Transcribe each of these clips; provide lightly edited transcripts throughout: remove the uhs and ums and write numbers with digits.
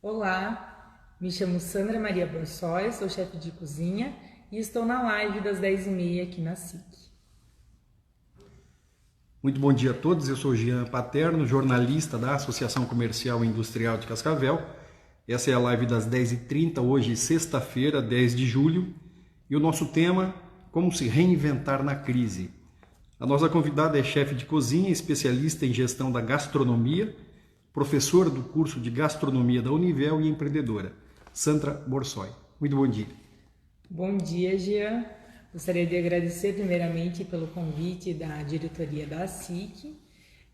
Olá, me chamo Sandra Maria Borsóis, sou chefe de cozinha e estou na live das 10h30 aqui na SIC. Muito bom dia a todos, eu sou Jean Paterno, jornalista da Associação Comercial e Industrial de Cascavel. Essa é a live das 10h30, hoje sexta-feira, 10 de julho, e o nosso tema, como se reinventar na crise. A nossa convidada é chefe de cozinha, especialista em gestão da gastronomia, professora do curso de gastronomia da Univel e empreendedora, Sandra Borsói. Muito bom dia. Bom dia, Jean. Gostaria de agradecer primeiramente pelo convite da diretoria da SIC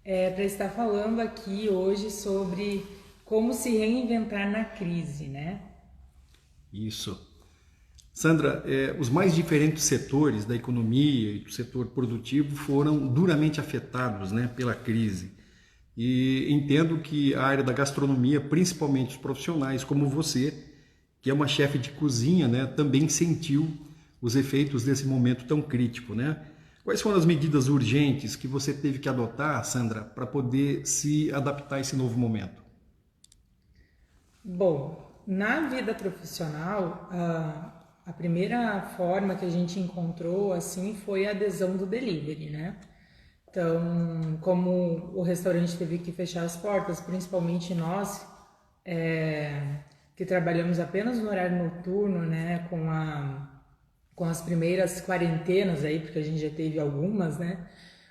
para estar falando aqui hoje sobre como se reinventar na crise, né? Isso. Sandra, os mais diferentes setores da economia e do setor produtivo foram duramente afetados, né, pela crise. E entendo que a área da gastronomia, principalmente os profissionais como você, que é uma chefe de cozinha, né, também sentiu os efeitos desse momento tão crítico, né? Quais foram as medidas urgentes que você teve que adotar, Sandra, para poder se adaptar a esse novo momento? Bom, na vida profissional, a primeira forma que a gente encontrou assim foi a adesão do delivery, né? Então, como o restaurante teve que fechar as portas, principalmente nós que trabalhamos apenas no horário noturno, né, com as primeiras quarentenas aí, porque a gente já teve algumas, né?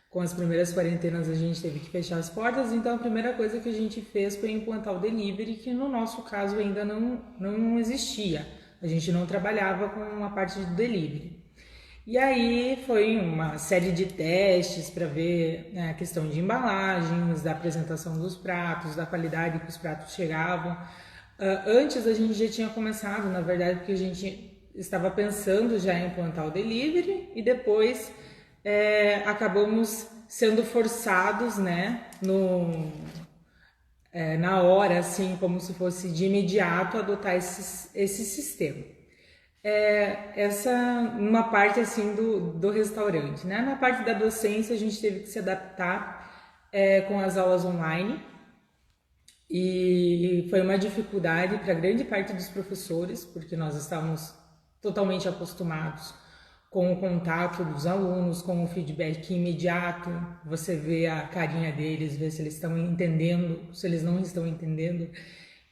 Com as primeiras quarentenas a gente teve que fechar as portas, então a primeira coisa que a gente fez foi implantar o delivery, que no nosso caso ainda não existia. A gente não trabalhava com a parte de delivery. E aí foi uma série de testes para ver, né, a questão de embalagens, da apresentação dos pratos, da qualidade que os pratos chegavam. Antes a gente já tinha começado, na verdade, porque a gente estava pensando já em implantar o delivery e depois acabamos sendo forçados, né, na hora, assim, como se fosse de imediato, adotar esse sistema. Essa uma parte assim do restaurante, né? Na parte da docência a gente teve que se adaptar com as aulas online e foi uma dificuldade para grande parte dos professores, porque nós estávamos totalmente acostumados com o contato dos alunos, com o feedback imediato, você vê a carinha deles, vê se eles estão entendendo, se eles não estão entendendo.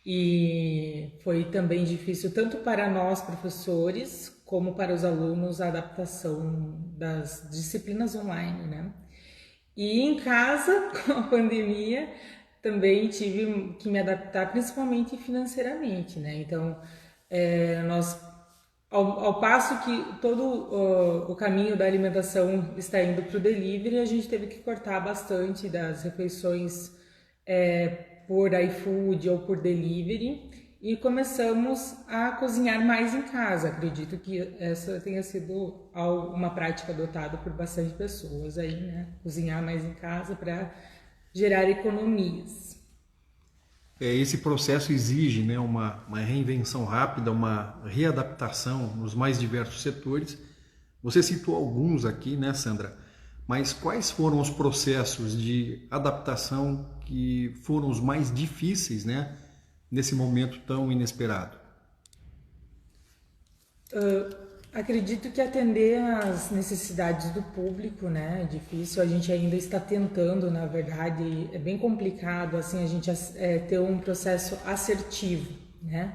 E foi também difícil tanto para nós professores como para os alunos a adaptação das disciplinas online, né? E em casa, com a pandemia, também tive que me adaptar, principalmente financeiramente, né? Então, nós, ao passo que todo o caminho da alimentação está indo para o delivery, a gente teve que cortar bastante das refeições por iFood ou por delivery e começamos a cozinhar mais em casa. Acredito que essa tenha sido uma prática adotada por bastante pessoas aí, né? Cozinhar mais em casa para gerar economias. Esse processo exige, né, uma reinvenção rápida, uma readaptação nos mais diversos setores. Você citou alguns aqui, né, Sandra? Mas quais foram os processos de adaptação que foram os mais difíceis, né, nesse momento tão inesperado? Acredito que atender às necessidades do público, né, é difícil. A gente ainda está tentando, na verdade, é bem complicado assim a gente ter um processo assertivo, né?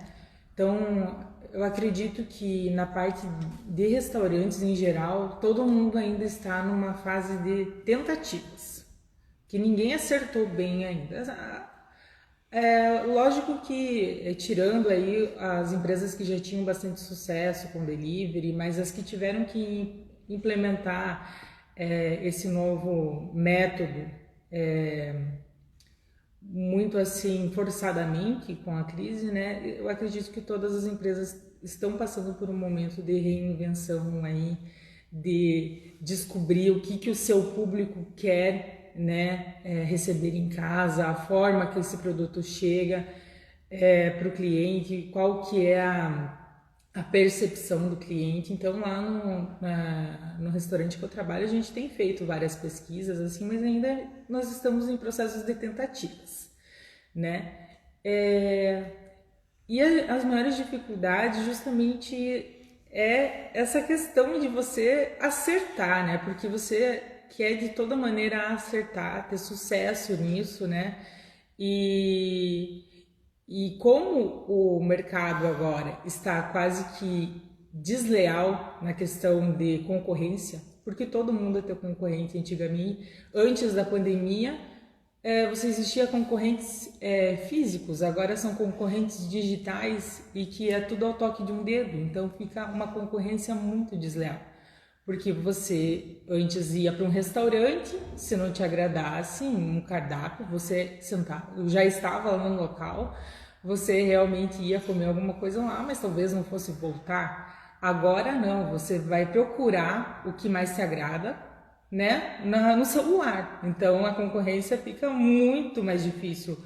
Então, eu acredito que na parte de restaurantes em geral, todo mundo ainda está numa fase de tentativas, que ninguém acertou bem ainda. Lógico que tirando aí as empresas que já tinham bastante sucesso com delivery, mas as que tiveram que implementar esse novo método muito assim forçadamente com a crise, né? Eu acredito que todas as empresas estão passando por um momento de reinvenção aí, de descobrir o que o seu público quer, né, receber em casa, a forma que esse produto chega para o cliente, qual que é a percepção do cliente. Então lá no restaurante que eu trabalho a gente tem feito várias pesquisas assim, mas ainda nós estamos em processos de tentativas, né? E as maiores dificuldades justamente é essa questão de você acertar, né? Porque você quer de toda maneira acertar, ter sucesso nisso, né? E, e como o mercado agora está quase que desleal na questão de concorrência, porque todo mundo é teu concorrente antigamente, antes da pandemia, você existia concorrentes físicos, agora são concorrentes digitais e que é tudo ao toque de um dedo, então fica uma concorrência muito desleal. Porque você antes ia para um restaurante, se não te agradasse um cardápio, você sentava, já estava lá no local, você realmente ia comer alguma coisa lá, mas talvez não fosse voltar. Agora não, você vai procurar o que mais te agrada, né, no celular. Então a concorrência fica muito mais difícil.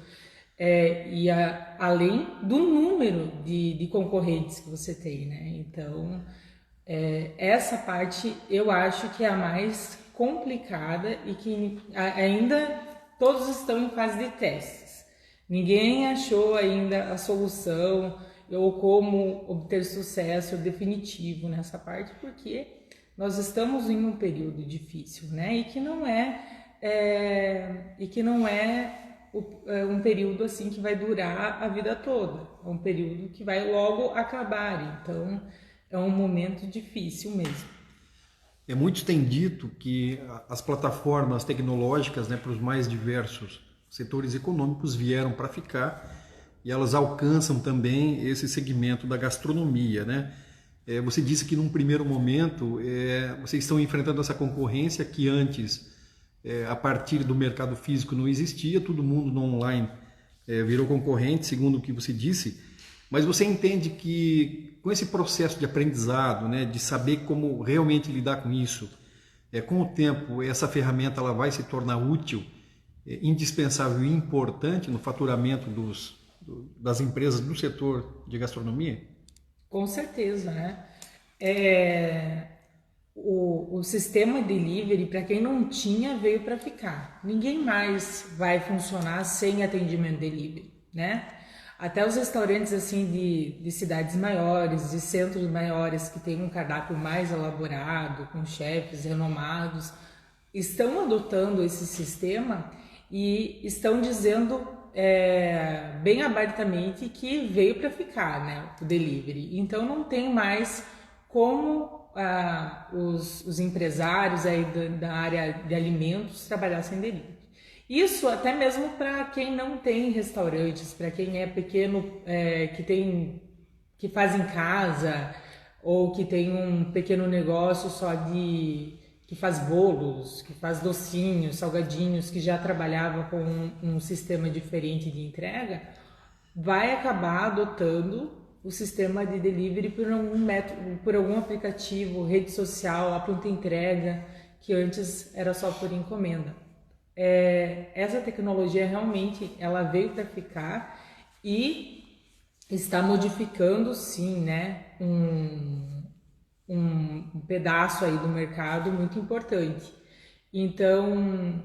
Além do número de concorrentes que você tem, né? Então, essa parte eu acho que é a mais complicada e que ainda todos estão em fase de testes. Ninguém achou ainda a solução ou como obter sucesso definitivo nessa parte, porque nós estamos em um período difícil, né? E que não é um período assim que vai durar a vida toda. É um período que vai logo acabar. Então, é um momento difícil mesmo. Muitos têm dito que as plataformas tecnológicas, né, para os mais diversos setores econômicos vieram para ficar e elas alcançam também esse segmento da gastronomia, né? Você disse que num primeiro momento vocês estão enfrentando essa concorrência que antes, a partir do mercado físico, não existia, todo mundo no online virou concorrente, segundo o que você disse, mas você entende que com esse processo de aprendizado, né, de saber como realmente lidar com isso, com o tempo essa ferramenta ela vai se tornar útil, indispensável e importante no faturamento das empresas do setor de gastronomia? Com certeza, né? O sistema delivery, para quem não tinha, veio para ficar. Ninguém mais vai funcionar sem atendimento delivery, né? Até os restaurantes assim de cidades maiores, de centros maiores, que tem um cardápio mais elaborado, com chefes renomados, estão adotando esse sistema e estão dizendo bem abertamente que veio para ficar, né, o delivery. Então não tem mais como os empresários aí da área de alimentos trabalhar sem delivery. Isso até mesmo para quem não tem restaurantes, para quem é pequeno, que faz em casa ou que tem um pequeno negócio só que faz bolos, que faz docinhos, salgadinhos, que já trabalhava com um sistema diferente de entrega, vai acabar adotando o sistema de delivery por algum método, por algum aplicativo, rede social, a pronta entrega, que antes era só por encomenda. Essa tecnologia realmente ela veio para ficar e está modificando sim, né, um pedaço aí do mercado muito importante. Então,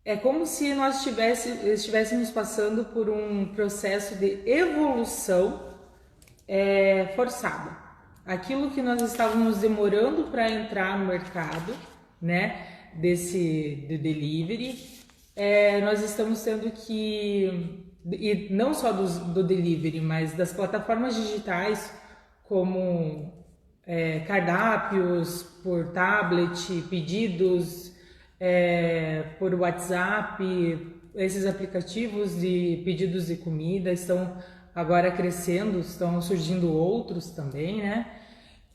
é como se nós estivéssemos passando por um processo de evolução forçada. Aquilo que nós estávamos demorando para entrar no mercado, né, de delivery, nós estamos tendo que, e não só do delivery, mas das plataformas digitais, como cardápios por tablet, pedidos por WhatsApp, esses aplicativos de pedidos de comida estão agora crescendo, estão surgindo outros também, né?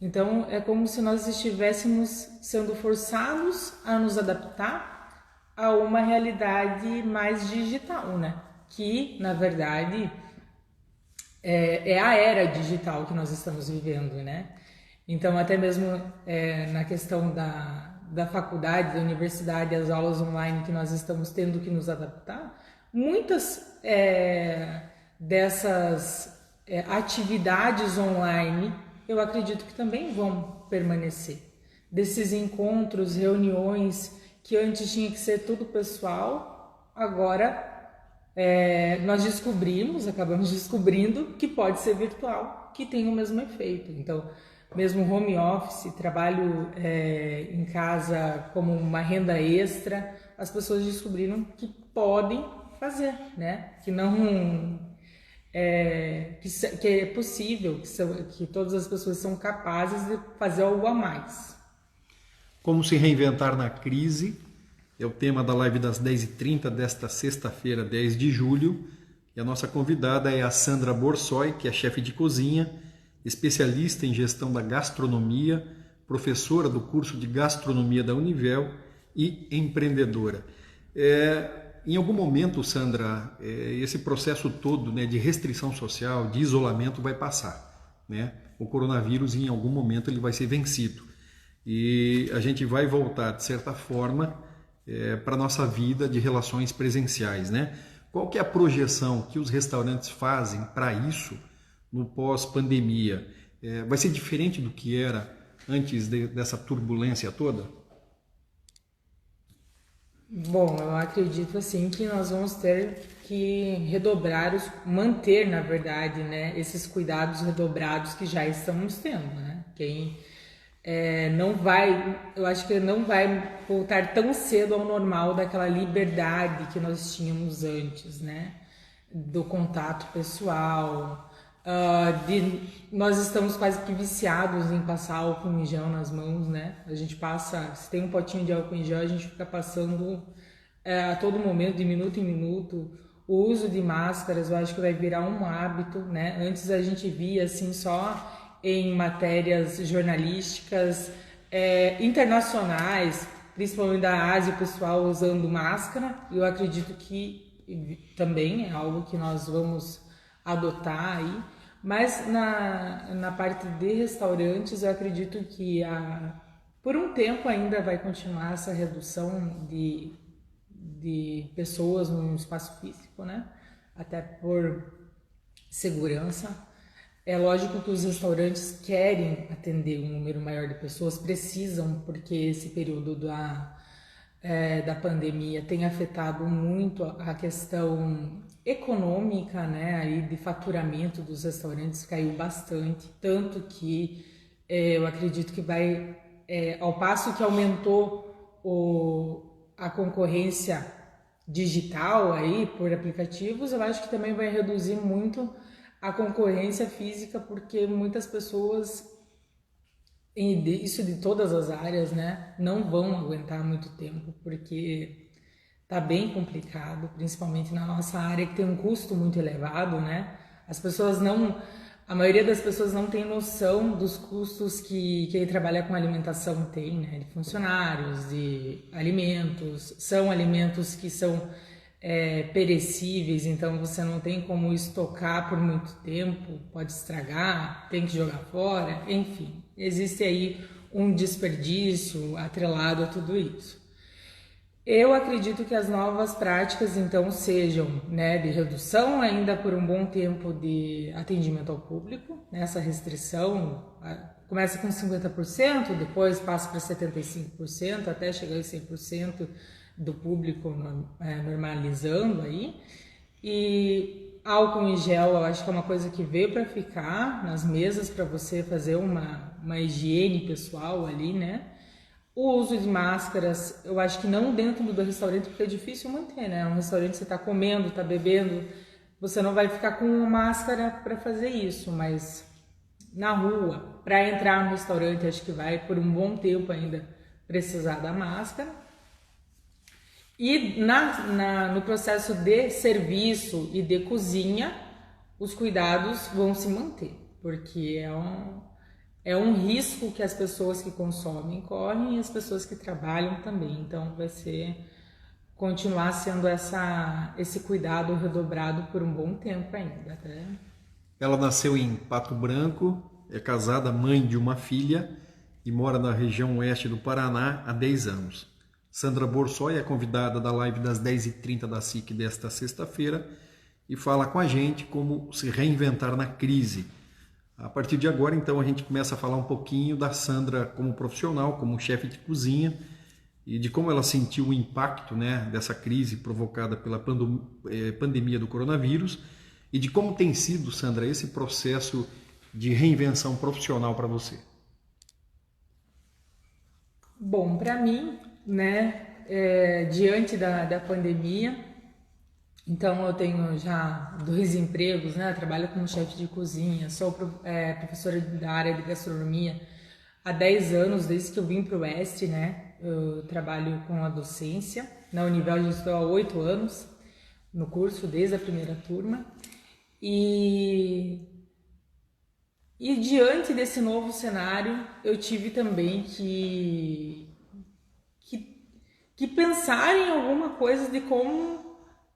Então é como se nós estivéssemos sendo forçados a nos adaptar a uma realidade mais digital, né? Que na verdade é a era digital que nós estamos vivendo, né? Então até mesmo na questão da faculdade, da universidade, as aulas online que nós estamos tendo que nos adaptar, muitas dessas atividades online eu acredito que também vão permanecer. Desses encontros, reuniões que antes tinha que ser tudo pessoal, agora Nós acabamos descobrindo que pode ser virtual, que tem o mesmo efeito. Então, mesmo home office, trabalho em casa como uma renda extra, as pessoas descobriram que podem fazer, né? Que não que é possível, que todas as pessoas são capazes de fazer algo a mais. Como se reinventar na crise é o tema da live das 10h30 desta sexta-feira, 10 de julho. E a nossa convidada é a Sandra Borsoi, que é chefe de cozinha, especialista em gestão da gastronomia, professora do curso de gastronomia da Univel e empreendedora. Em algum momento, Sandra, esse processo todo, né, de restrição social, de isolamento vai passar, né? O coronavírus, em algum momento, ele vai ser vencido. E a gente vai voltar, de certa forma, para a nossa vida de relações presenciais, né? Qual que é a projeção que os restaurantes fazem para isso no pós-pandemia? Vai ser diferente do que era antes dessa turbulência toda? Bom, eu acredito assim que nós vamos ter que manter, na verdade, né, esses cuidados redobrados que já estamos tendo, né? Eu acho que não vai voltar tão cedo ao normal daquela liberdade que nós tínhamos antes, né? Do contato pessoal, nós estamos quase que viciados em passar álcool em gel nas mãos, né? A gente passa, se tem um potinho de álcool em gel, a gente fica passando a todo momento, de minuto em minuto. O uso de máscaras, eu acho que vai virar um hábito, né? Antes a gente via assim só em matérias jornalísticas internacionais, principalmente da Ásia, o pessoal usando máscara. Eu acredito que também é algo que nós vamos adotar aí, mas na parte de restaurantes eu acredito que por um tempo ainda vai continuar essa redução de pessoas no espaço físico, né? Até por segurança. É lógico que os restaurantes querem atender um número maior de pessoas, precisam, porque esse período da pandemia tem afetado muito a questão econômica, né, aí de faturamento dos restaurantes caiu bastante, tanto que eu acredito que vai, ao passo que aumentou a concorrência digital aí por aplicativos, eu acho que também vai reduzir muito a concorrência física, porque muitas pessoas, isso de todas as áreas, né, não vão aguentar muito tempo, porque tá bem complicado, principalmente na nossa área que tem um custo muito elevado, né? A maioria das pessoas não tem noção dos custos que quem trabalha com alimentação tem, né? De funcionários, de alimentos, são alimentos que são perecíveis, então você não tem como estocar por muito tempo, pode estragar, tem que jogar fora, enfim, existe aí um desperdício atrelado a tudo isso. Eu acredito que as novas práticas então sejam, né, de redução ainda por um bom tempo de atendimento ao público, nessa restrição começa com 50%, depois passa para 75%, até chegar em 100% do público normalizando aí. E álcool em gel, eu acho que é uma coisa que veio para ficar nas mesas para você fazer uma higiene pessoal ali, né? O uso de máscaras, eu acho que não dentro do restaurante, porque é difícil manter, né? Um restaurante você está comendo, está bebendo, você não vai ficar com máscara para fazer isso, mas na rua, para entrar no restaurante, acho que vai por um bom tempo ainda precisar da máscara. E no processo de serviço e de cozinha, os cuidados vão se manter, porque é um risco que as pessoas que consomem correm e as pessoas que trabalham também. Então vai continuar sendo esse cuidado redobrado por um bom tempo ainda. Até. Ela nasceu em Pato Branco, é casada, mãe de uma filha e mora na região oeste do Paraná há 10 anos. Sandra Borsoi é convidada da live das 10h30 da SIC desta sexta-feira e fala com a gente como se reinventar na crise. A partir de agora, então, a gente começa a falar um pouquinho da Sandra como profissional, como chefe de cozinha e de como ela sentiu o impacto, né, dessa crise provocada pela pandemia do coronavírus e de como tem sido, Sandra, esse processo de reinvenção profissional para você. Bom, para mim, né, diante da pandemia, então eu tenho já 2 empregos, né, eu trabalho como chefe de cozinha, sou professora da área de gastronomia há 10 anos, desde que eu vim para o Oeste, né, eu trabalho com a docência, na Univel já estou há 8 anos no curso, desde a primeira turma, e diante desse novo cenário, eu tive também que pensar em alguma coisa de como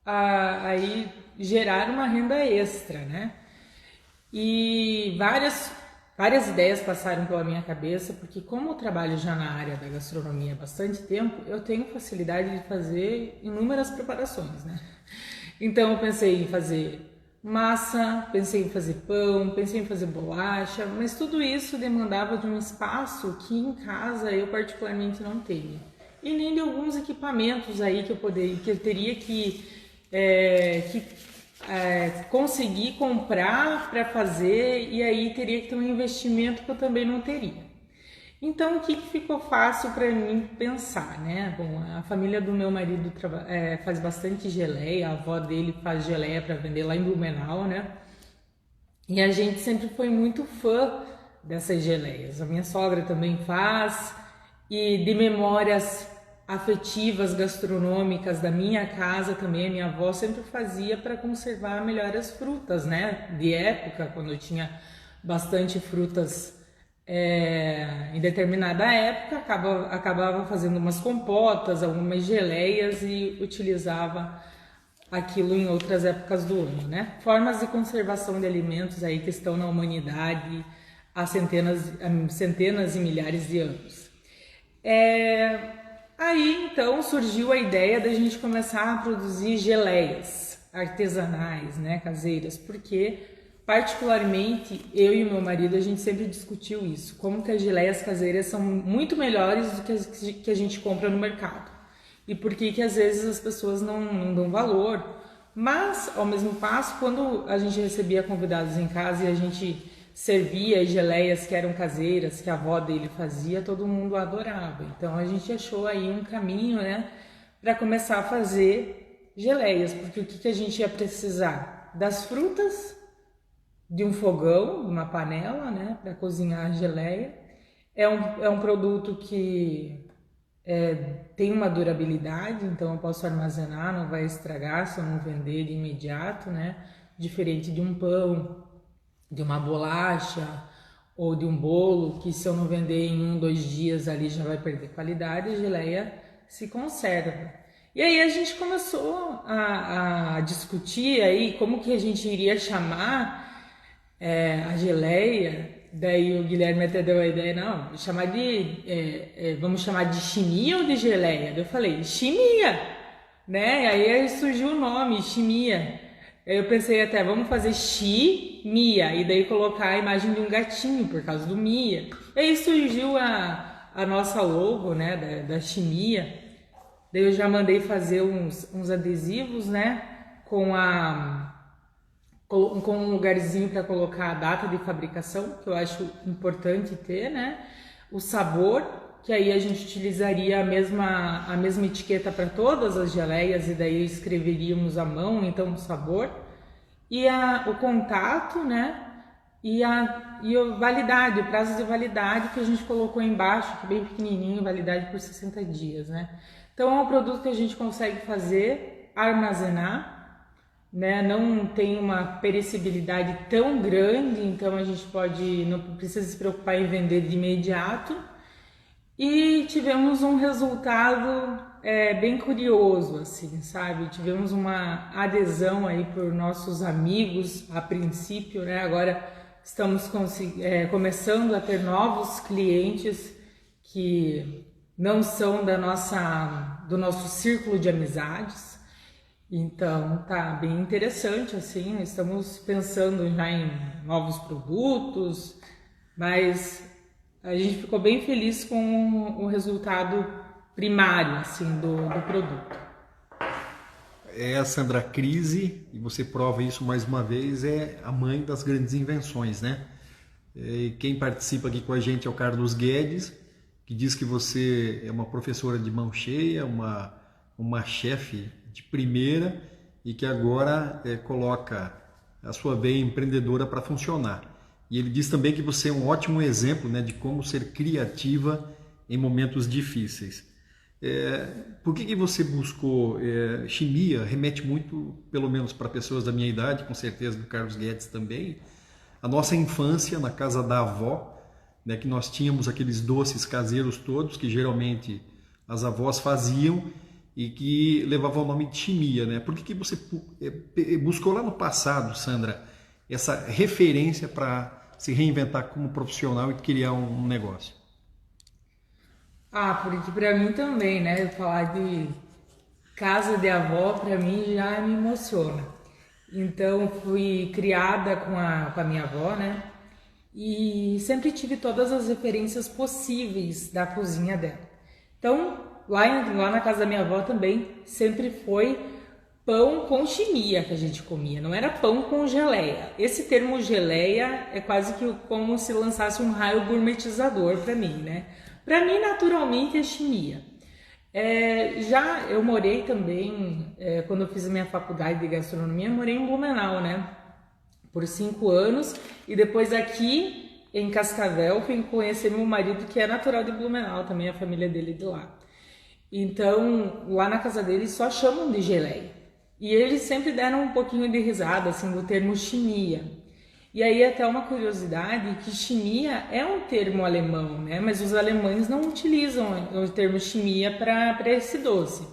aí gerar uma renda extra, né? E várias ideias passaram pela minha cabeça, porque como eu trabalho já na área da gastronomia há bastante tempo, eu tenho facilidade de fazer inúmeras preparações, né? Então eu pensei em fazer massa, pensei em fazer pão, pensei em fazer bolacha, mas tudo isso demandava de um espaço que em casa eu particularmente não tenho. E nem de alguns equipamentos aí que eu teria que conseguir comprar para fazer, e aí teria que ter um investimento que eu também não teria. Então, o que ficou fácil para mim pensar, né? Bom, a família do meu marido faz bastante geleia, a avó dele faz geleia para vender lá em Blumenau, né? E a gente sempre foi muito fã dessas geleias. A minha sogra também faz, e de memórias afetivas gastronômicas da minha casa também, a minha avó sempre fazia para conservar melhor as frutas, né? De época, quando eu tinha bastante frutas em determinada época, acabava fazendo umas compotas, algumas geleias e utilizava aquilo em outras épocas do ano, né? Formas de conservação de alimentos aí que estão na humanidade há centenas e milhares de anos. Aí então surgiu a ideia da gente começar a produzir geleias artesanais, né, caseiras, porque particularmente eu e o meu marido a gente sempre discutiu isso, como que as geleias caseiras são muito melhores do que as que a gente compra no mercado e por que às vezes as pessoas não dão valor, mas ao mesmo passo, quando a gente recebia convidados em casa e a gente servia as geleias que eram caseiras, que a avó dele fazia, todo mundo adorava. Então a gente achou aí um caminho, né, para começar a fazer geleias, porque o que a gente ia precisar? Das frutas, de um fogão, de uma panela, né, para cozinhar a geleia. É um produto que tem uma durabilidade, então eu posso armazenar, não vai estragar se eu não vender de imediato, né, diferente de um pão, de uma bolacha ou de um bolo, que se eu não vender em 1-2 dias ali já vai perder qualidade, a geleia se conserva. E aí a gente começou a discutir aí como que a gente iria chamar a geleia. Daí o Guilherme até deu a ideia, não, vamos chamar de chimia ou de geleia? Daí eu falei, chimia, né? Aí surgiu o nome, chimia. Eu pensei até, vamos fazer Mia, e daí colocar a imagem de um gatinho, por causa do Mia. E aí surgiu a nossa logo, né, da Chimia. Daí eu já mandei fazer uns adesivos, né, com um lugarzinho para colocar a data de fabricação, que eu acho importante ter, né, o sabor, que aí a gente utilizaria a mesma etiqueta para todas as geleias, e daí escreveríamos à mão, então o sabor, e o contato, né, e a validade, o prazo de validade que a gente colocou embaixo, que é bem pequenininho, validade por 60 dias, né. Então é um produto que a gente consegue fazer, armazenar, né, não tem uma perecibilidade tão grande, então a gente não precisa se preocupar em vender de imediato. E tivemos um resultado bem curioso, assim, sabe? Tivemos uma adesão aí por nossos amigos a princípio, né? Agora estamos começando a ter novos clientes que não são do nosso círculo de amizades. Então tá bem interessante, assim, estamos pensando já em novos produtos, mas a gente ficou bem feliz com o resultado primário assim, do produto. Sandra, a crise, e você prova isso mais uma vez, é a mãe das grandes invenções, né? E quem participa aqui com a gente é o Carlos Guedes, que diz que você é uma professora de mão cheia, uma chefe de primeira e que agora coloca a sua veia empreendedora para funcionar. E ele diz também que você é um ótimo exemplo, né, de como ser criativa em momentos difíceis. Por que você buscou chimia? Remete muito, pelo menos para pessoas da minha idade, com certeza do Carlos Guedes também, a nossa infância na casa da avó, né, que nós tínhamos aqueles doces caseiros todos que geralmente as avós faziam e que levavam o nome de chimia, né? Por que você buscou lá no passado, Sandra, essa referência para se reinventar como profissional e criar um negócio? Porque para mim também, né? Falar de casa de avó, para mim já me emociona. Então, fui criada com a minha avó, né? E sempre tive todas as referências possíveis da cozinha dela. Então, lá na casa da minha avó também, sempre foi pão com chimia que a gente comia, não era pão com geleia. Esse termo geleia é quase que como se lançasse um raio gourmetizador para mim, né? Para mim, naturalmente, é chimia. Já eu morei também, quando eu fiz a minha faculdade de gastronomia, eu morei em Blumenau, né? Por 5 anos. E depois aqui em Cascavel, fui conhecer meu marido, que é natural de Blumenau, também a família dele de lá. Então, lá na casa dele só chamam de geleia. E eles sempre deram um pouquinho de risada, assim, do termo chimia. E aí até uma curiosidade, que chimia é um termo alemão, né? Mas os alemães não utilizam o termo chimia para esse doce.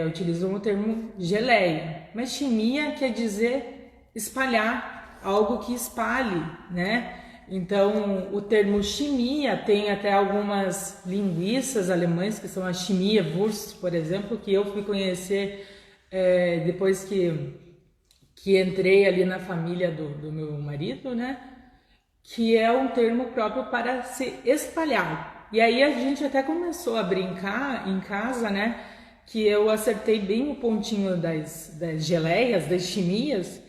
Utilizam o termo geleia. Mas chimia quer dizer espalhar, algo que espalhe, né? Então, o termo chimia tem até algumas linguiças alemães, que são a Chimia-Wurst, por exemplo, que eu fui conhecer depois que entrei ali na família do meu marido, né? Que é um termo próprio para se espalhar. E aí a gente até começou a brincar em casa, né? Que eu acertei bem o pontinho das geleias, das chimias,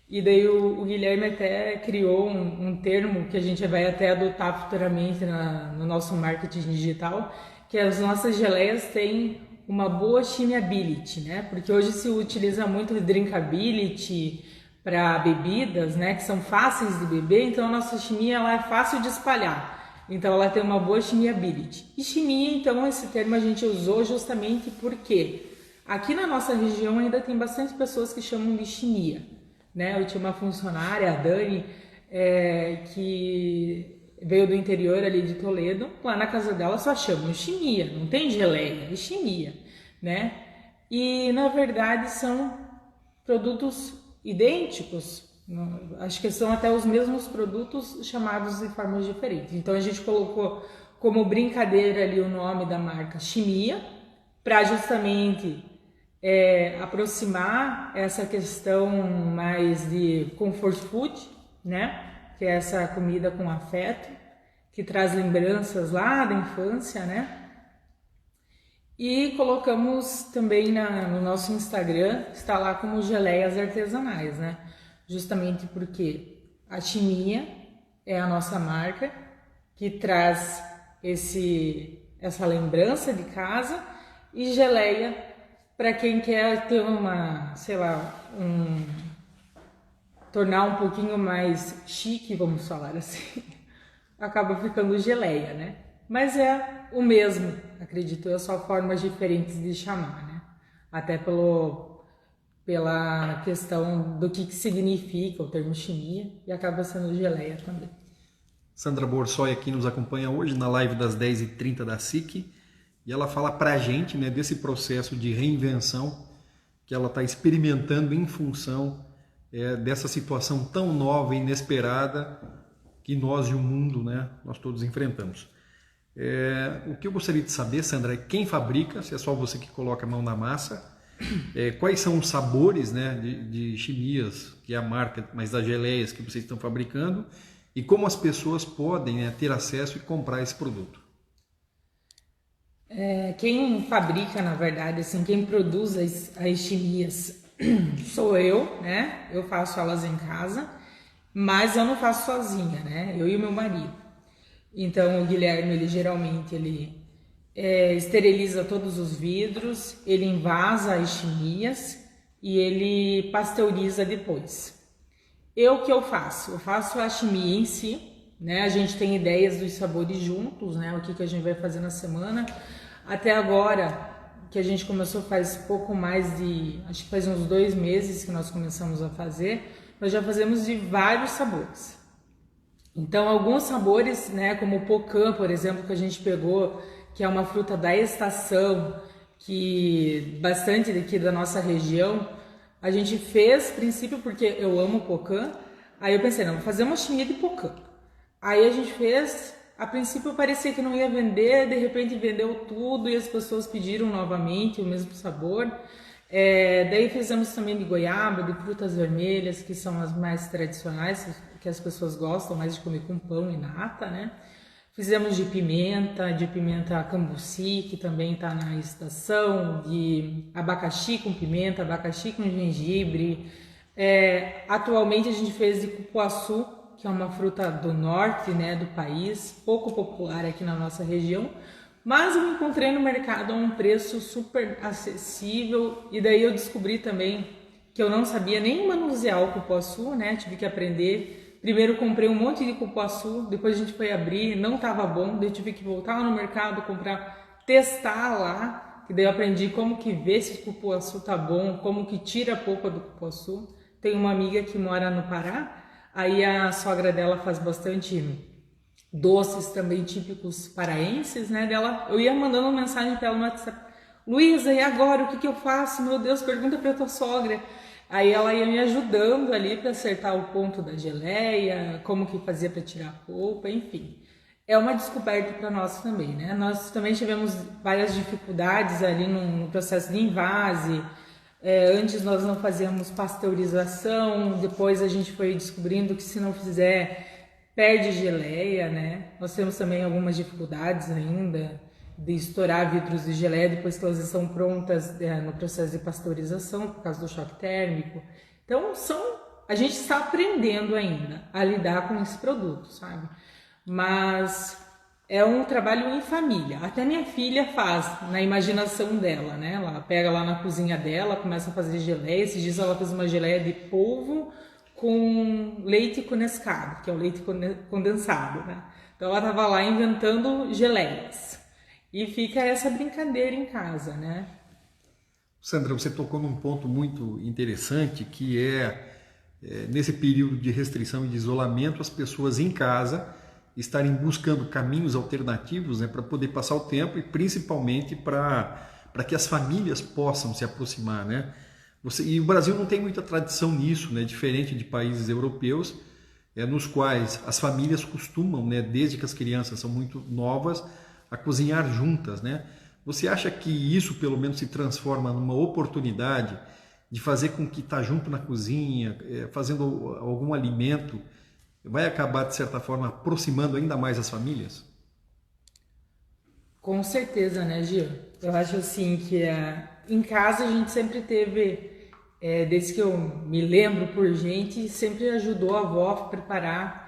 e daí o Guilherme até criou um termo que a gente vai até adotar futuramente no nosso marketing digital, que as nossas geleias têm uma boa chimiability, né? Porque hoje se utiliza muito o drinkability para bebidas, né? Que são fáceis de beber, então a nossa chimia ela é fácil de espalhar. Então ela tem uma boa chimiability. E chimia, então, esse termo a gente usou justamente porque aqui na nossa região ainda tem bastante pessoas que chamam de chimia, né? Eu tinha uma funcionária, a Dani, que veio do interior ali de Toledo, lá na casa dela só chamam chimia, não tem geleia, é chimia, né? E na verdade são produtos idênticos, acho que são até os mesmos produtos chamados de formas diferentes. Então a gente colocou como brincadeira ali o nome da marca Chimia, para justamente aproximar essa questão mais de comfort food, né? Que é essa comida com afeto, que traz lembranças lá da infância, né? E colocamos também no nosso Instagram, está lá como geleias artesanais, né? Justamente porque a chimia é a nossa marca, que traz essa lembrança de casa, e geleia para quem quer ter tornar um pouquinho mais chique, vamos falar assim, acaba ficando geleia, né? Mas é o mesmo, acredito eu, só formas diferentes de chamar, né? Até pela questão do que significa o termo chimia, e acaba sendo geleia também. Sandra Borsoi aqui nos acompanha hoje na live das 10h30 da SIC, e ela fala pra gente, né, desse processo de reinvenção que ela está experimentando em função dessa situação tão nova e inesperada que nós e o mundo, né, nós todos enfrentamos. O que eu gostaria de saber, Sandra, é quem fabrica, se é só você que coloca a mão na massa, quais são os sabores, né, de chimias, que é a marca, mas das geleias que vocês estão fabricando, e como as pessoas podem, né, ter acesso e comprar esse produto. Quem fabrica, na verdade, assim, quem produz as chimias sou eu, né? Eu faço elas em casa, mas eu não faço sozinha, né? Eu e o meu marido. Então o Guilherme, ele geralmente esteriliza todos os vidros, ele envasa as chimias e ele pasteuriza depois. O que eu faço? Eu faço a chimia em si, né? A gente tem ideias dos sabores juntos, né? O que a gente vai fazer na semana. Até agora, que a gente começou faz pouco mais de, acho que faz uns 2 meses que nós começamos a fazer, nós já fazemos de vários sabores. Então, alguns sabores, né, como o pocã, por exemplo, que a gente pegou, que é uma fruta da estação, que bastante daqui da nossa região, a gente fez, princípio, porque eu amo pocã, aí eu pensei, não, vou fazer uma chimia de pocã. Aí a gente fez, a princípio parecia que não ia vender, de repente vendeu tudo e as pessoas pediram novamente o mesmo sabor. Daí fizemos também de goiaba, de frutas vermelhas, que são as mais tradicionais, que as pessoas gostam mais de comer com pão e nata, né? Fizemos de pimenta cambuci, que também está na estação, de abacaxi com pimenta, abacaxi com gengibre. Atualmente a gente fez de cupuaçu, que é uma fruta do norte, né, do país, pouco popular aqui na nossa região, mas eu encontrei no mercado a um preço super acessível e daí eu descobri também que eu não sabia nem manusear o cupuaçu, né, tive que aprender. Primeiro comprei um monte de cupuaçu, depois a gente foi abrir, não estava bom, daí tive que voltar no mercado, comprar, testar lá, e daí eu aprendi como que ver se o cupuaçu tá bom, como que tira a polpa do cupuaçu. Tem uma amiga que mora no Pará, aí a sogra dela faz bastante doces também típicos paraenses, né? Eu ia mandando uma mensagem para ela no WhatsApp: Luísa, e agora? O que eu faço? Meu Deus, pergunta para tua sogra. Aí ela ia me ajudando ali para acertar o ponto da geleia, como que fazia para tirar a polpa, enfim. É uma descoberta para nós também, né? Nós também tivemos várias dificuldades ali no processo de envase. Antes nós não fazíamos pasteurização, depois a gente foi descobrindo que se não fizer, perde geleia, né? Nós temos também algumas dificuldades ainda de estourar vidros de geleia depois que elas estão prontas no processo de pasteurização, por causa do choque térmico. Então, a gente está aprendendo ainda a lidar com esse produto, sabe? Mas é um trabalho em família. Até minha filha faz na imaginação dela, né? Ela pega lá na cozinha dela, começa a fazer geleia. Esses dias ela fez uma geleia de polvo com leite condensado, que é o leite condensado, né? Então ela estava lá inventando geleias. E fica essa brincadeira em casa, né? Sandra, você tocou num ponto muito interessante, que nesse período de restrição e de isolamento, as pessoas em casa estarem buscando caminhos alternativos, né, para poder passar o tempo e principalmente para que as famílias possam se aproximar, né? E o Brasil não tem muita tradição nisso, né, diferente de países europeus, nos quais as famílias costumam, né, desde que as crianças são muito novas, a cozinhar juntas, né? Você acha que isso pelo menos se transforma numa oportunidade de fazer com que estar junto na cozinha, fazendo algum alimento, vai acabar de certa forma aproximando ainda mais as famílias? Com certeza, né, Gil? Eu acho assim que em casa a gente sempre teve, desde que eu me lembro por gente, sempre ajudou a avó a preparar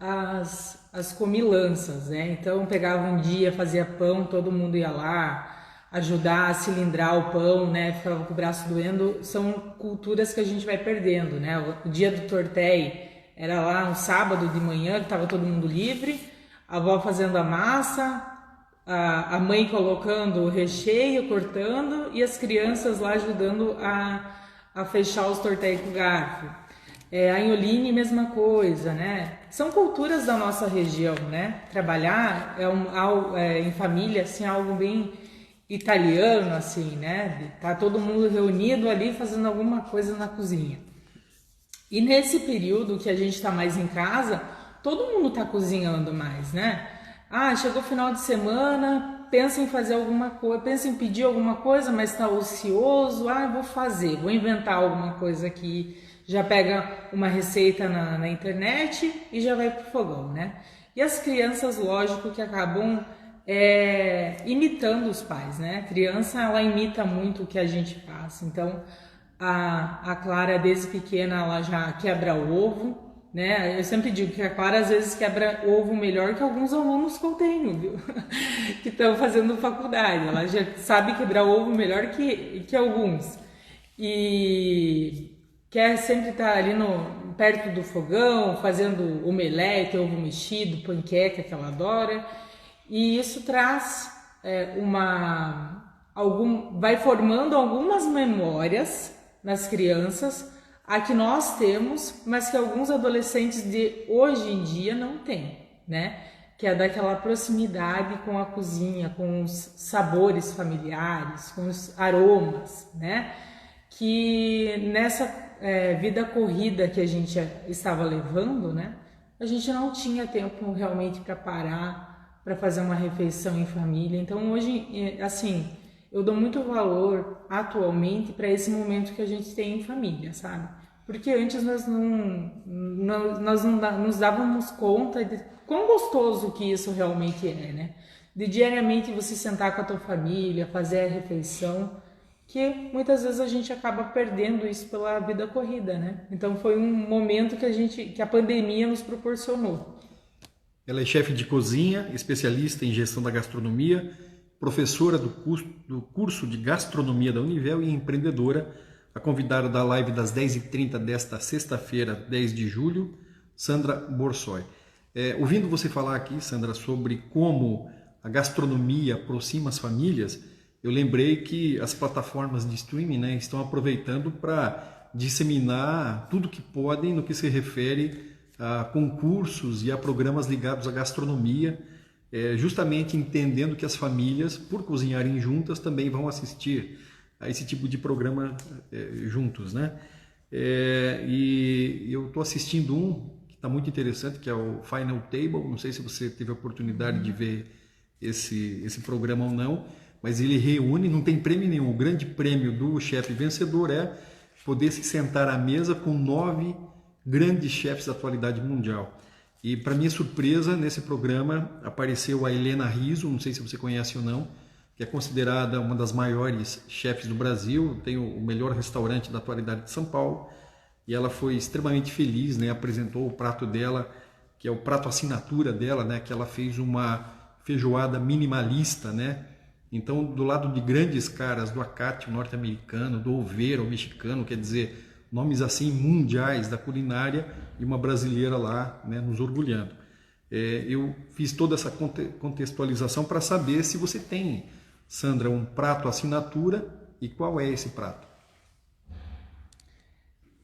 as comilanças, né? Então pegava um dia, fazia pão, todo mundo ia lá ajudar a cilindrar o pão, né? Ficava com o braço doendo. São culturas que a gente vai perdendo, né? O dia do tortéi era lá um sábado de manhã, que estava todo mundo livre, a avó fazendo a massa, a mãe colocando o recheio, cortando, e as crianças lá ajudando a fechar os tortéis com o garfo. A Inholine, mesma coisa, né? São culturas da nossa região, né? Trabalhar em família, assim, algo bem italiano, assim, né? Tá todo mundo reunido ali fazendo alguma coisa na cozinha. E nesse período que a gente tá mais em casa, todo mundo tá cozinhando mais, né? Chegou o final de semana, pensa em fazer alguma coisa, pensa em pedir alguma coisa, mas tá ocioso, vou inventar alguma coisa aqui. Já pega uma receita na internet e já vai pro fogão, né? E as crianças, lógico, que acabam imitando os pais, né? A criança, ela imita muito o que a gente faz. Então, a Clara, desde pequena, ela já quebra ovo, né? Eu sempre digo que a Clara, às vezes, quebra ovo melhor que alguns alunos que eu tenho, viu? Que estão fazendo faculdade. Ela já sabe quebrar ovo melhor que alguns. E quer sempre estar ali perto do fogão, fazendo omelete, ovo mexido, panqueca, que ela adora. E isso traz vai formando algumas memórias nas crianças, a que nós temos, mas que alguns adolescentes de hoje em dia não têm, né? Que é daquela proximidade com a cozinha, com os sabores familiares, com os aromas, né? Que nessa vida corrida que a gente estava levando, né? A gente não tinha tempo realmente para parar, para fazer uma refeição em família. Então hoje, assim, eu dou muito valor atualmente para esse momento que a gente tem em família, sabe? Porque antes nós não nos dávamos conta de quão gostoso que isso realmente é, né? De diariamente você sentar com a tua família, fazer a refeição, que muitas vezes a gente acaba perdendo isso pela vida corrida, né? Então foi um momento que a pandemia nos proporcionou. Ela é chefe de cozinha, especialista em gestão da gastronomia, professora do curso de gastronomia da Univel e empreendedora. A convidada da live das 10h30 desta sexta-feira, 10 de julho, Sandra Borsoi. Ouvindo você falar aqui, Sandra, sobre como a gastronomia aproxima as famílias, eu lembrei que as plataformas de streaming, né, estão aproveitando para disseminar tudo que podem no que se refere a concursos e a programas ligados à gastronomia, justamente entendendo que as famílias, por cozinharem juntas, também vão assistir a esse tipo de programa juntos, né? E eu estou assistindo um que está muito interessante, que é o Final Table. Não sei se você teve a oportunidade de ver esse programa ou não, mas ele reúne, não tem prêmio nenhum. O grande prêmio do chefe vencedor é poder se sentar à mesa com 9 grandes chefes da atualidade mundial. E para minha surpresa, nesse programa apareceu a Helena Rizzo, não sei se você conhece ou não, que é considerada uma das maiores chefes do Brasil, tem o melhor restaurante da atualidade de São Paulo, e ela foi extremamente feliz, né? Apresentou o prato dela, que é o prato assinatura dela, né? Que ela fez uma feijoada minimalista, né? Então, do lado de grandes caras, do Acate, o norte-americano, do Olveira, o mexicano, quer dizer, nomes assim mundiais da culinária, e uma brasileira lá, né, nos orgulhando. Eu fiz toda essa contextualização para saber se você tem, Sandra, um prato assinatura e qual é esse prato.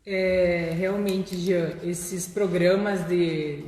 Realmente, Jean, esses programas que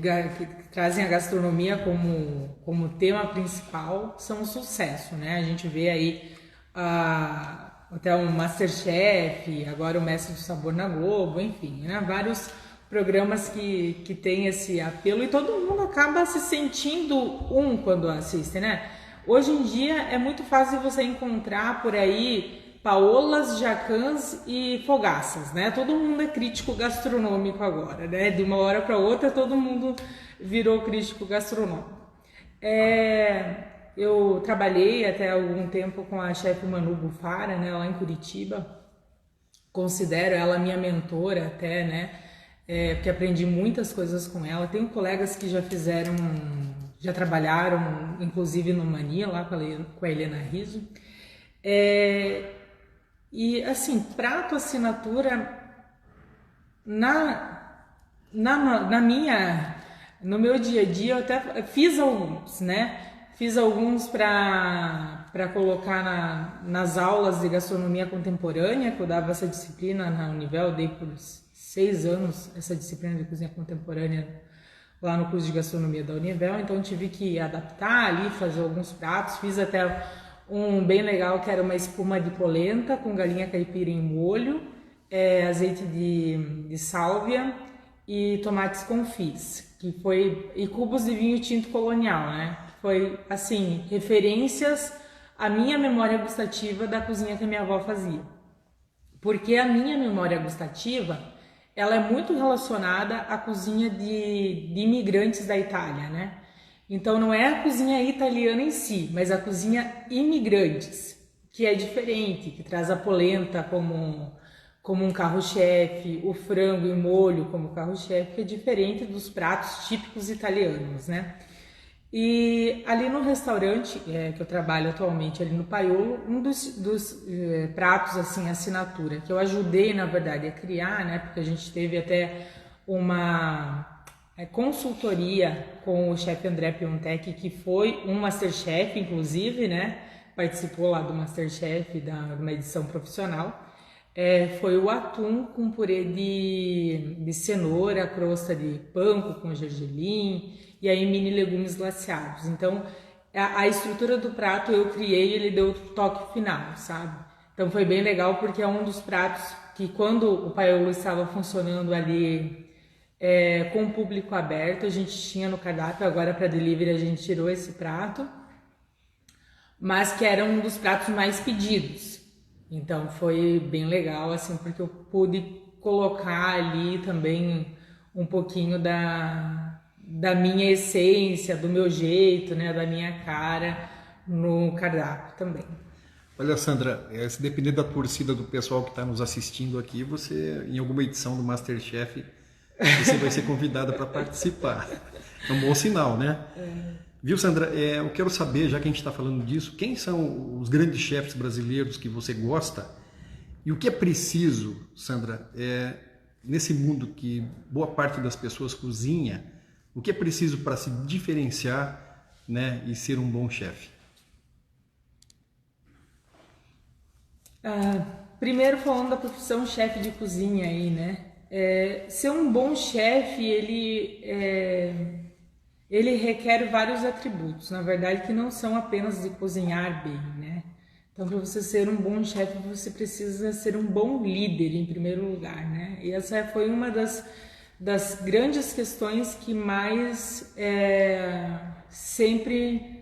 trazem a gastronomia como tema principal são um sucesso, né? A gente vê aí até o MasterChef, agora o Mestre do Sabor na Globo, enfim, né? Vários programas que têm esse apelo e todo mundo acaba se sentindo quando assiste, né? Hoje em dia é muito fácil você encontrar por aí Paolas, Jacans e Fogaças, né? Todo mundo é crítico gastronômico agora, né? De uma hora para outra todo mundo virou crítico gastronômico. Eu trabalhei até algum tempo com a chefe Manu Bufara, né? Lá em Curitiba. Considero ela minha mentora até, né? Porque aprendi muitas coisas com ela. Tenho colegas que já trabalharam, inclusive no Mania, lá com a Helena Rizzo. E assim, prato assinatura no meu dia a dia eu até fiz alguns, né? Fiz alguns para colocar nas aulas de gastronomia contemporânea, que eu dava essa disciplina na Univel, dei por 6 anos essa disciplina de cozinha contemporânea lá no curso de gastronomia da Univel, então tive que adaptar ali, fazer alguns pratos, fiz até um bem legal que era uma espuma de polenta com galinha caipira em molho, azeite de sálvia e tomates confits, e cubos de vinho tinto colonial, né? Foi assim, referências à minha memória gustativa da cozinha que a minha avó fazia. Porque a minha memória gustativa, ela é muito relacionada à cozinha de imigrantes da Itália, né? Então não é a cozinha italiana em si, mas a cozinha imigrantes, que é diferente, que traz a polenta como um carro-chefe, o frango em molho como carro-chefe, que é diferente dos pratos típicos italianos, né? E ali no restaurante que eu trabalho atualmente, ali no Paiolo, um dos pratos, assim, assinatura, que eu ajudei, na verdade, a criar, né? Porque a gente teve até uma consultoria com o chefe André Piontek, que foi um Masterchef, inclusive, né? Participou lá do Masterchef, de uma edição profissional. Foi o atum com purê de cenoura, crosta de panko com gergelim e aí mini legumes glaciados. Então, a estrutura do prato eu criei, ele deu o toque final, sabe? Então foi bem legal porque é um dos pratos que quando o Paiolo estava funcionando ali com o público aberto, a gente tinha no cardápio, agora para delivery a gente tirou esse prato, mas que era um dos pratos mais pedidos. Então foi bem legal, assim, porque eu pude colocar ali também um pouquinho da minha essência, do meu jeito, né, da minha cara no cardápio também. Olha, Sandra, se depender da torcida do pessoal que está nos assistindo aqui, você, em alguma edição do Masterchef, você vai ser convidada para participar. É um bom sinal, né? Viu, Sandra? Eu quero saber, já que a gente está falando disso, quem são os grandes chefes brasileiros que você gosta e o que é preciso, Sandra, nesse mundo que boa parte das pessoas cozinha, o que é preciso para se diferenciar, né, e ser um bom chefe? Primeiro falando da profissão chefe de cozinha aí, né? Ser um bom chefe, ele requer vários atributos, na verdade, que não são apenas de cozinhar bem, né? Então, para você ser um bom chefe, você precisa ser um bom líder, em primeiro lugar, né? E essa foi uma das grandes questões que mais sempre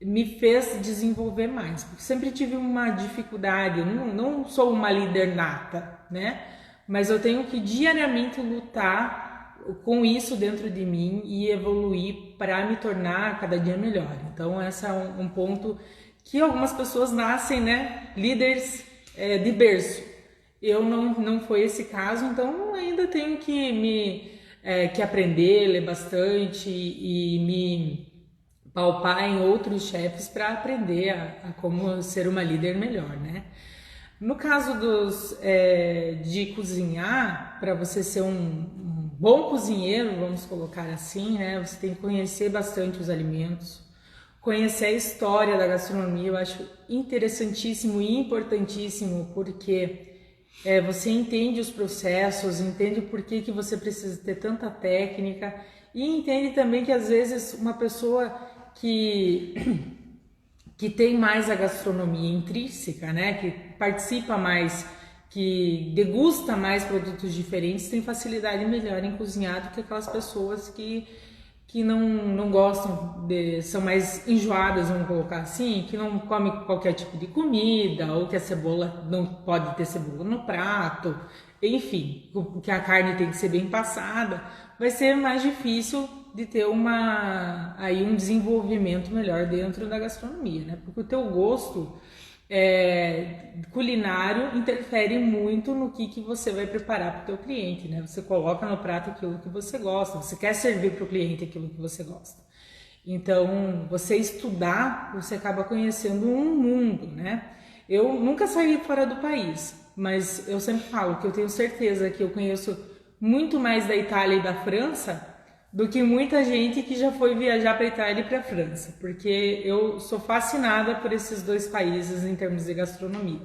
me fez desenvolver mais, porque sempre tive uma dificuldade, eu não sou uma líder nata, né? Mas eu tenho que diariamente lutar com isso dentro de mim e evoluir para me tornar cada dia melhor. Então, esse é um ponto que algumas pessoas nascem, né, líderes de berço. Eu não foi esse caso, então ainda tenho que aprender, ler bastante e me palpar em outros chefes para aprender a como ser uma líder melhor, né? No caso de cozinhar, para você ser um bom cozinheiro, vamos colocar assim, né? Você tem que conhecer bastante os alimentos, conhecer a história da gastronomia. Eu acho interessantíssimo e importantíssimo porque você entende os processos, entende o porquê que você precisa ter tanta técnica e entende também que às vezes uma pessoa que tem mais a gastronomia intrínseca, né, que participa mais, que degusta mais produtos diferentes, tem facilidade melhor em cozinhar do que aquelas pessoas que não gostam, são mais enjoadas, vamos colocar assim, que não come qualquer tipo de comida, ou que a cebola não pode ter cebola no prato, enfim, que a carne tem que ser bem passada, vai ser mais difícil de ter um desenvolvimento melhor dentro da gastronomia, né? Porque o teu gosto culinário interfere muito no que você vai preparar para o teu cliente, né? Você coloca no prato aquilo que você gosta, você quer servir para o cliente aquilo que você gosta. Então, você estudar, você acaba conhecendo um mundo, né? Eu nunca saí fora do país, mas eu sempre falo que eu tenho certeza que eu conheço muito mais da Itália e da França do que muita gente que já foi viajar para a Itália e para a França, porque eu sou fascinada por esses dois países em termos de gastronomia.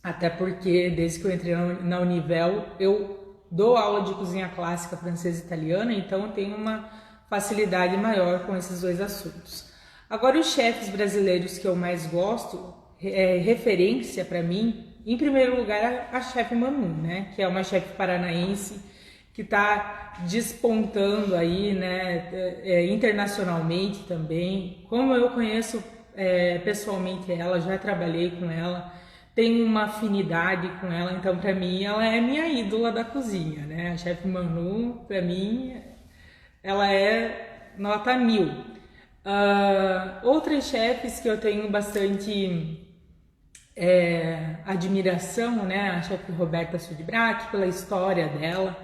Até porque, desde que eu entrei na Univel, eu dou aula de cozinha clássica francesa e italiana, então eu tenho uma facilidade maior com esses dois assuntos. Agora, os chefes brasileiros que eu mais gosto, referência para mim, em primeiro lugar, a chefe Manu, né, que é uma chefe paranaense, que está despontando aí, né, internacionalmente também. Como eu conheço pessoalmente ela, já trabalhei com ela, tenho uma afinidade com ela, então para mim ela é minha ídola da cozinha, né? A chefe Manu, para mim, ela é nota 1000. Outras chefes que eu tenho bastante admiração, né? A chefe Roberta Sudbrack, pela história dela,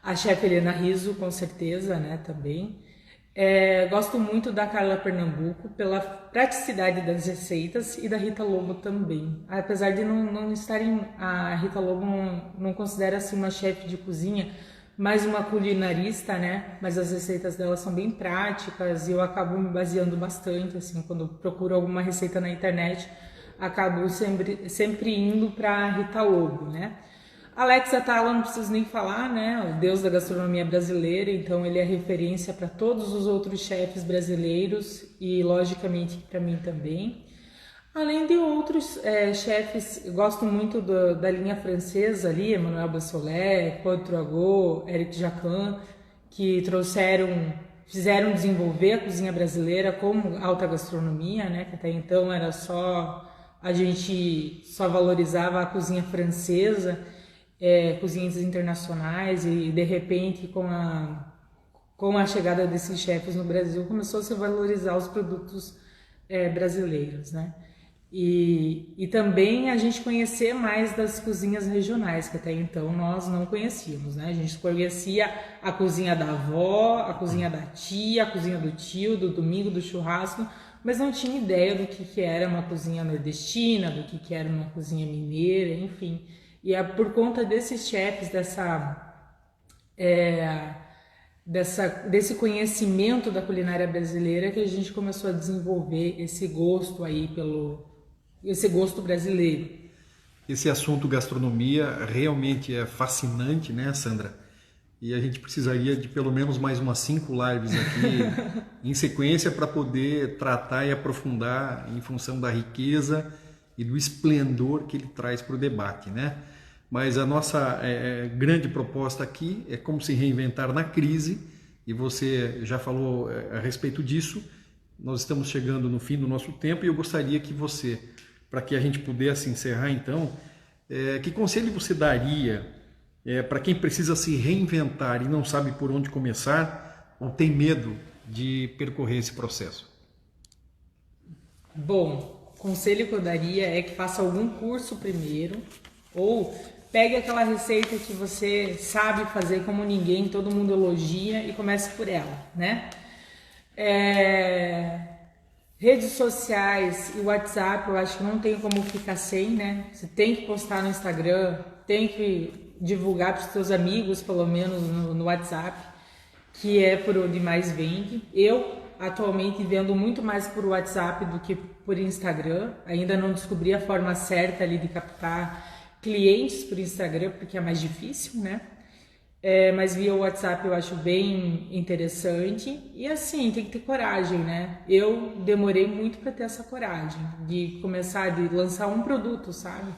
a chefe Helena Rizzo, com certeza, né? Também. Gosto muito da Carla Pernambuco pela praticidade das receitas e da Rita Lobo também. Apesar de não estarem, a Rita Lobo não considera assim uma chefe de cozinha, mais uma culinarista, né? Mas as receitas dela são bem práticas e eu acabo me baseando bastante, assim, quando procuro alguma receita na internet, acabo sempre indo para Rita Lobo, né? Alex Atala não preciso nem falar, né? O deus da gastronomia brasileira, então ele é referência para todos os outros chefes brasileiros e, logicamente, para mim também. Além de outros chefes, eu gosto muito da linha francesa ali, Emmanuel Bassolet, Claude Trogot, Eric Jacquin, que fizeram desenvolver a cozinha brasileira como alta gastronomia, né? Que até então era a gente só valorizava a cozinha francesa, cozinhas internacionais, e de repente com a chegada desses chefes no Brasil começou a se valorizar os produtos brasileiros, né? E também a gente conhecer mais das cozinhas regionais, que até então nós não conhecíamos, né? A gente conhecia a cozinha da avó, a cozinha da tia, a cozinha do tio, do domingo, do churrasco, mas não tinha ideia do que era uma cozinha nordestina, do que era uma cozinha mineira, enfim. E é por conta desses chefes, desse conhecimento da culinária brasileira, que a gente começou a desenvolver esse gosto aí esse gosto brasileiro. Esse assunto gastronomia realmente é fascinante, né, Sandra? E a gente precisaria de pelo menos mais umas 5 lives aqui em sequência para poder tratar e aprofundar em função da riqueza e do esplendor que ele traz para o debate, né? Mas a nossa grande proposta aqui é como se reinventar na crise, e você já falou a respeito disso. Nós estamos chegando no fim do nosso tempo e eu gostaria que você, para que a gente pudesse encerrar então, que conselho você daria para quem precisa se reinventar e não sabe por onde começar ou tem medo de percorrer esse processo? Bom, o conselho que eu daria é que faça algum curso primeiro, ou pegue aquela receita que você sabe fazer como ninguém, todo mundo elogia, e comece por ela, né? Redes sociais e WhatsApp, eu acho que não tem como ficar sem, né? Você tem que postar no Instagram, tem que divulgar para os seus amigos, pelo menos no WhatsApp, que é por onde mais vende. Eu, atualmente, vendo muito mais por WhatsApp do que por Instagram. Ainda não descobri a forma certa ali de captar clientes por Instagram, porque é mais difícil, né? Mas via WhatsApp eu acho bem interessante. E assim, tem que ter coragem, né? Eu demorei muito para ter essa coragem de lançar um produto, sabe?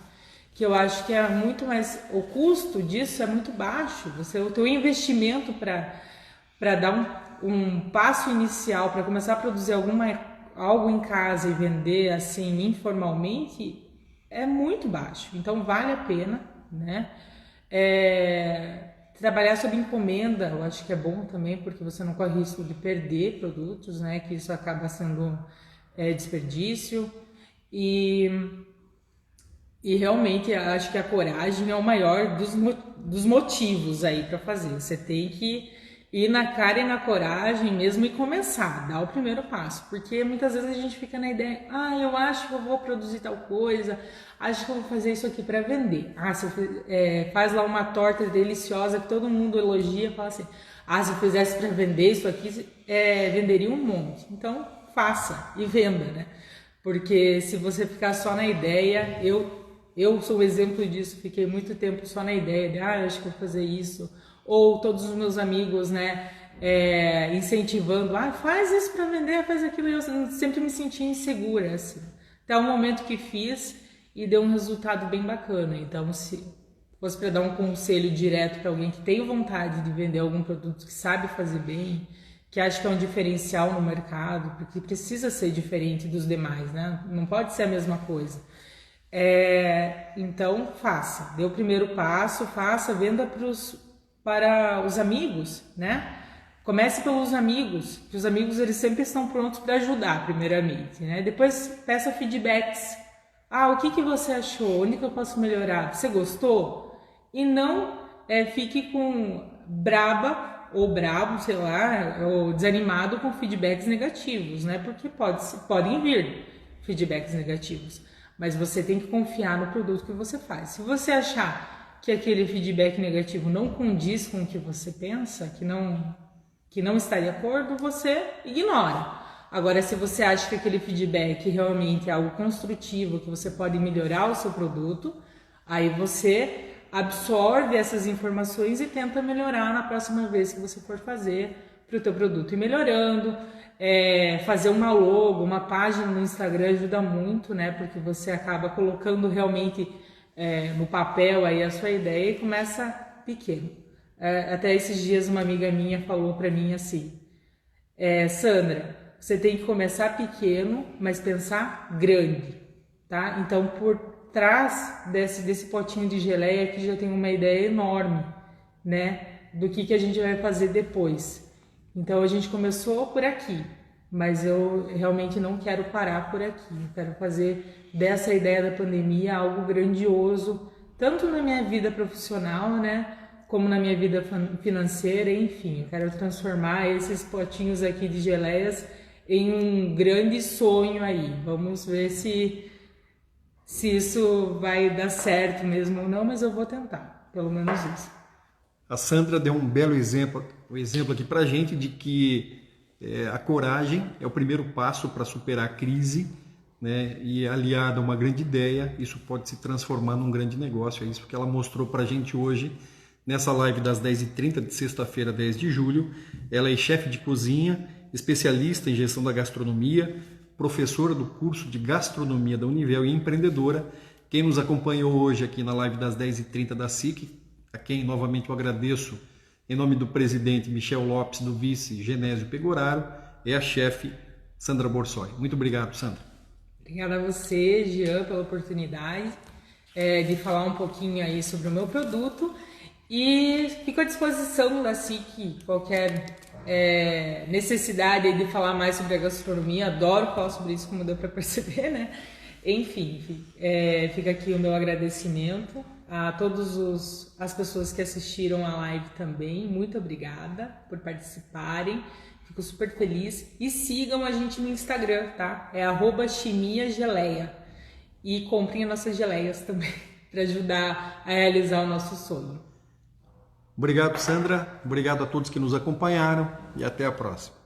Que eu acho que é muito mais... O custo disso é muito baixo. O teu investimento para dar um passo inicial, para começar a produzir algo em casa e vender assim informalmente, é muito baixo. Então vale a pena, né? Trabalhar sob encomenda, eu acho que é bom também, porque você não corre risco de perder produtos, né? Que isso acaba sendo desperdício. E realmente acho que a coragem é o maior dos motivos aí para fazer. Você tem que ir na cara e na coragem mesmo e começar, dar o primeiro passo. Porque muitas vezes a gente fica na ideia, eu acho que eu vou produzir tal coisa, acho que eu vou fazer isso aqui para vender. Você faz lá uma torta deliciosa que todo mundo elogia, fala assim, se eu fizesse para vender isso aqui, venderia um monte. Então faça e venda, né? Porque se você ficar só na ideia, eu sou o exemplo disso, fiquei muito tempo só na ideia de, eu acho que vou fazer isso. Ou todos os meus amigos, né, incentivando, faz isso para vender, faz aquilo. Eu sempre me senti insegura, assim. Até o momento que fiz e deu um resultado bem bacana. Então, se fosse para dar um conselho direto para alguém que tem vontade de vender algum produto que sabe fazer bem, que acha que é um diferencial no mercado, porque precisa ser diferente dos demais, né? Não pode ser a mesma coisa. Então, faça. Dê o primeiro passo, venda para os amigos, né? Comece pelos amigos, que os amigos eles sempre estão prontos para ajudar, primeiramente, né? Depois peça feedbacks. O que você achou? Onde que eu posso melhorar? Você gostou? E não fique com braba ou brabo, sei lá, ou desanimado com feedbacks negativos, né? Porque podem vir feedbacks negativos, mas você tem que confiar no produto que você faz. Se você achar que aquele feedback negativo não condiz com o que você pensa, que não está de acordo, você ignora. Agora, se você acha que aquele feedback realmente é algo construtivo, que você pode melhorar o seu produto, aí você absorve essas informações e tenta melhorar na próxima vez que você for fazer para o teu produto. E melhorando, fazer uma logo, uma página no Instagram ajuda muito, né? Porque você acaba colocando realmente no papel aí a sua ideia e começa pequeno. Até esses dias uma amiga minha falou para mim assim, Sandra, você tem que começar pequeno, mas pensar grande, tá? Então, por trás desse potinho de geleia aqui já tem uma ideia enorme, né? Do que a gente vai fazer depois. Então, a gente começou por aqui, mas eu realmente não quero parar por aqui. Eu quero fazer dessa ideia da pandemia algo grandioso, tanto na minha vida profissional, né? Como na minha vida financeira, enfim. Eu quero transformar esses potinhos aqui de geleias em um grande sonho aí. Vamos ver se isso vai dar certo mesmo ou não, mas eu vou tentar, pelo menos isso. A Sandra deu um belo exemplo aqui pra gente de que a coragem é o primeiro passo para superar a crise, né? E aliada a uma grande ideia, isso pode se transformar num grande negócio. É isso que ela mostrou pra gente hoje, nessa live das 10h30 de sexta-feira, 10 de julho. Ela é chefe de cozinha, especialista em gestão da gastronomia, professora do curso de gastronomia da Univel e empreendedora. Quem nos acompanhou hoje aqui na live das 10h30 da SIC, a quem novamente eu agradeço em nome do presidente Michel Lopes, do vice Genésio Pegoraro, é a chefe Sandra Borsoi. Muito obrigado, Sandra. Obrigada a você, Jean, pela oportunidade de falar um pouquinho aí sobre o meu produto. E fico à disposição da SIC, qualquer necessidade de falar mais sobre a gastronomia. Adoro falar sobre isso, como deu para perceber, né? Enfim, fica aqui o meu agradecimento a todas as pessoas que assistiram a live também. Muito obrigada por participarem. Fico super feliz. E sigam a gente no Instagram, tá? É @chimiageleia. E comprem as nossas geleias também, para ajudar a realizar o nosso sonho. Obrigado, Sandra. Obrigado a todos que nos acompanharam e até a próxima.